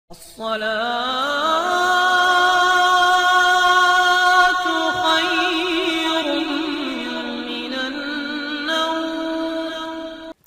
الصلاة خير من النوم۔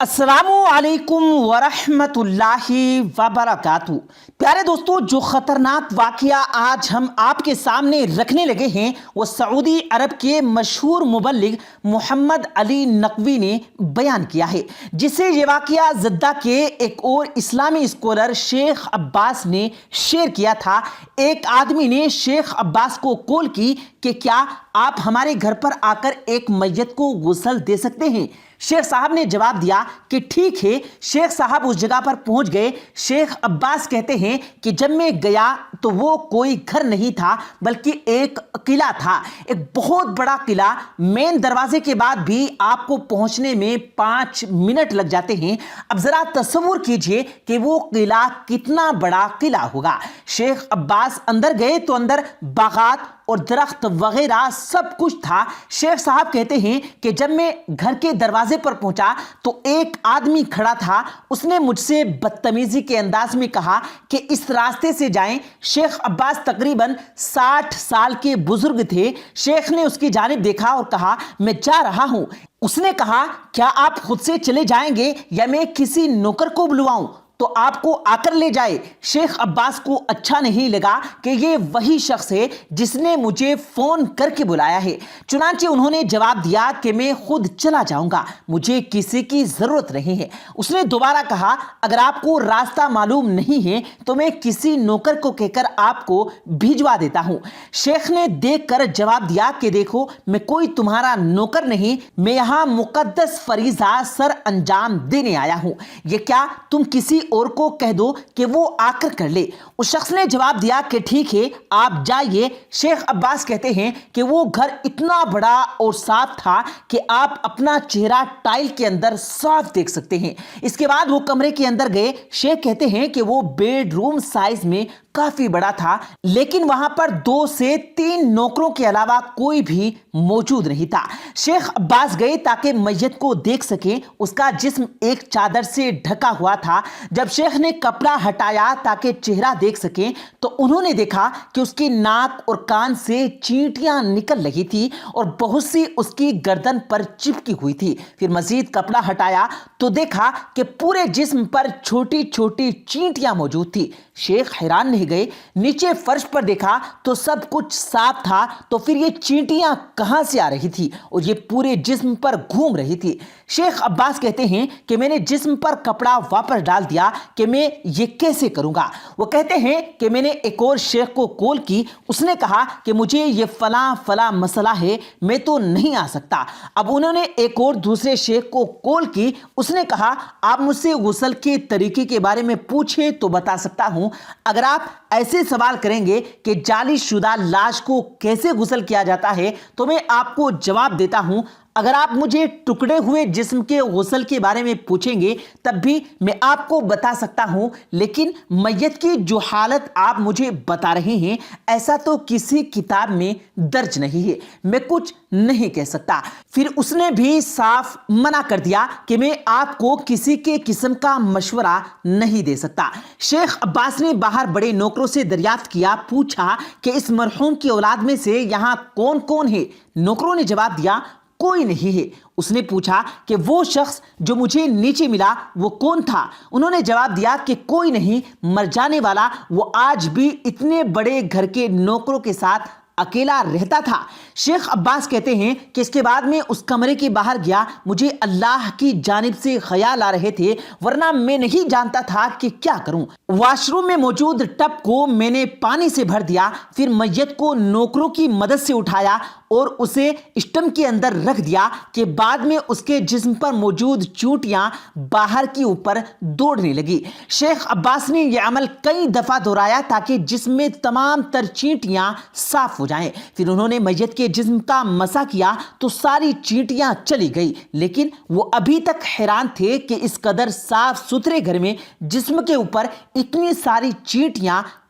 السلام علیکم ورحمۃ اللہ وبرکاتہ۔ پیارے دوستو، جو خطرناک واقعہ آج ہم آپ کے سامنے رکھنے لگے ہیں وہ سعودی عرب کے مشہور مبلغ محمد علی نقوی نے بیان کیا ہے، جسے یہ واقعہ جدہ کے ایک اور اسلامی اسکالر شیخ عباس نے شیئر کیا تھا۔ ایک آدمی نے شیخ عباس کو کال کی کہ کیا آپ ہمارے گھر پر آ کر ایک میت کو غسل دے سکتے ہیں؟ شیخ صاحب نے جواب دیا کہ ٹھیک ہے۔ شیخ صاحب اس جگہ پر پہنچ گئے۔ شیخ عباس کہتے ہیں کہ جب میں گیا تو وہ کوئی گھر نہیں تھا بلکہ ایک قلعہ تھا، ایک بہت بڑا قلعہ۔ مین دروازے کے بعد بھی آپ کو پہنچنے میں 5 منٹ لگ جاتے ہیں۔ اب ذرا تصور کیجئے کہ وہ قلعہ کتنا بڑا قلعہ ہوگا۔ شیخ عباس اندر گئے تو اندر باغات اور درخت وغیرہ سب کچھ تھا۔ شیخ صاحب کہتے ہیں کہ جب میں گھر کے دروازے پر پہنچا تو ایک آدمی کھڑا تھا۔ اس نے مجھ سے بدتمیزی کے انداز میں کہا کہ اس راستے سے جائیں۔ شیخ عباس تقریباً 60 سال کے بزرگ تھے۔ شیخ نے اس کی جانب دیکھا اور کہا میں جا رہا ہوں۔ اس نے کہا کیا آپ خود سے چلے جائیں گے یا میں کسی نوکر کو بلواؤں تو آپ کو آ کر لے جائے؟ شیخ عباس کو اچھا نہیں لگا کہ یہ وہی شخص ہے جس نے مجھے فون کر کے بلایا ہے۔ چنانچہ انہوں نے جواب دیا کہ میں خود چلا جاؤں گا، مجھے کسی کی ضرورت نہیں ہے۔ اس نے دوبارہ کہا اگر آپ کو راستہ معلوم نہیں ہے تو میں کسی نوکر کو کہہ کر آپ کو بھیجوا دیتا ہوں۔ شیخ نے دیکھ کر جواب دیا کہ دیکھو میں کوئی تمہارا نوکر نہیں، میں یہاں مقدس فریضہ سر انجام دینے آیا ہوں۔ یہ کیا تم کسی اور کو کہہ دو کہ وہ آ کر کر لے؟ اس شخص نے جواب دیا کہ ٹھیک ہے آپ جائیے۔ شیخ عباس کہتے ہیں کہ وہ گھر اتنا بڑا اور صاف تھا کہ آپ اپنا چہرہ ٹائل کے اندر صاف دیکھ سکتے ہیں۔ اس کے بعد وہ کمرے کے اندر گئے۔ شیخ کہتے ہیں کہ وہ بیڈ روم سائز میں کافی بڑا تھا، لیکن وہاں پر 2 سے 3 نوکروں کے علاوہ کوئی بھی موجود نہیں تھا۔ شیخ عباس گئے تاکہ میت کو دیکھ سکیں۔ اس کا جسم ایک چادر سے ڈھکا ہوا تھا۔ جب شیخ نے کپڑا ہٹایا تاکہ چہرہ دیکھ سکیں تو انہوں نے دیکھا کہ اس کی ناک اور کان سے چینٹیاں نکل رہی تھی اور بہت سی اس کی گردن پر چپکی ہوئی تھی۔ پھر مزید کپڑا ہٹایا تو دیکھا کہ پورے جسم پر چھوٹی چھوٹی چینٹیاں موجود تھی۔ شیخ حیران رہ گئے۔ نیچے فرش پر دیکھا تو سب کچھ صاف تھا، تو پھر یہ چینٹیاں کہاں سے آ رہی تھی اور یہ پورے جسم پر گھوم رہی تھی؟ شیخ عباس کہتے ہیں کہ میں نے جسم پر کپڑا واپس ڈال دیا کہ میں یہ کیسے کروں گا۔ وہ کہتے ہیں کہ میں نے ایک اور شیخ کو کال کی۔ اس نے کہا کہ مجھے یہ فلاں مسئلہ ہے، میں تو نہیں آ سکتا۔ اب انہوں نے ایک اور دوسرے شیخ کو کال کی۔ اس نے کہا آپ مجھ سے غسل کے طریقے کے بارے میں پوچھیں تو بتا سکتا ہوں۔ اگر آپ ایسے سوال کریں گے کہ جعلی شدہ لاش کو کیسے غسل کیا جاتا ہے تو میں آپ کو جواب دیتا ہوں۔ اگر آپ مجھے ٹکڑے ہوئے جسم کے غسل کے بارے میں پوچھیں گے تب بھی میں آپ کو بتا سکتا ہوں، لیکن میت کی جو حالت آپ مجھے بتا رہے ہیں ایسا تو کسی کتاب میں درج نہیں ہے، میں کچھ نہیں کہہ سکتا۔ پھر اس نے بھی صاف منع کر دیا کہ میں آپ کو کسی کے قسم کا مشورہ نہیں دے سکتا۔ شیخ عباس نے باہر بڑے نوکروں سے دریافت کیا، پوچھا کہ اس مرحوم کی اولاد میں سے یہاں کون کون ہے؟ نوکروں نے جواب دیا کوئی نہیں ہے۔ اس نے پوچھا کہ وہ شخص جو مجھے نیچے ملا وہ کون تھا؟ انہوں نے جواب دیا کہ کوئی نہیں، مر جانے والا وہ آج بھی اتنے بڑے گھر کے نوکروں کے ساتھ اکیلا رہتا تھا۔ شیخ عباس کہتے ہیں کہ اس کے بعد میں اس کمرے کے باہر گیا، مجھے اللہ کی جانب سے خیال آ رہے تھے ورنہ میں نہیں جانتا تھا کہ کیا کروں۔ واش روم میں موجود ٹب کو میں نے پانی سے بھر دیا، پھر میت کو نوکروں کی مدد سے اٹھایا اور اسے اسٹم کے اندر رکھ دیا کہ بعد میں اس کے جسم پر موجود چونٹیاں باہر کی اوپر دوڑنے لگی۔ شیخ عباس نے یہ عمل کئی دفعہ دہرایا تاکہ جسم میں تمام تر چینٹیاں صاف ہو جائیں۔ پھر انہوں نے میت کے جسم کا مسح کیا تو ساری چینٹیاں چلی گئی، لیکن وہ ابھی تک حیران تھے کہ اس قدر صاف ستھرے گھر میں جسم کے اوپر اتنی ساری چینٹیاں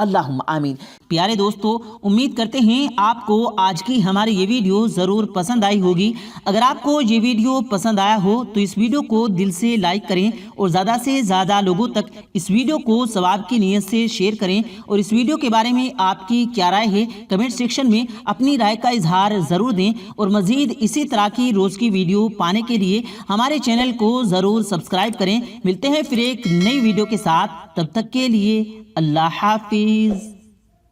اللہم آمین۔ پیارے دوستو، امید کرتے ہیں آپ کو آج کی ہماری یہ ویڈیو ضرور پسند آئی ہوگی۔ اگر آپ کو یہ ویڈیو پسند آیا ہو تو اس ویڈیو کو دل سے لائک کریں اور زیادہ سے زیادہ لوگوں تک اس ویڈیو کو ثواب کی نیت سے شیئر کریں، اور اس ویڈیو کے بارے میں آپ کی کیا رائے ہے کمنٹ سیکشن میں اپنی رائے کا اظہار ضرور دیں، اور مزید اسی طرح کی روز کی ویڈیو پانے کے لیے ہمارے چینل کو ضرور سبسکرائب کریں۔ ملتے ہیں پھر ایک نئی ویڈیو کے ساتھ، تب تک کے لیے اللہ حافظ۔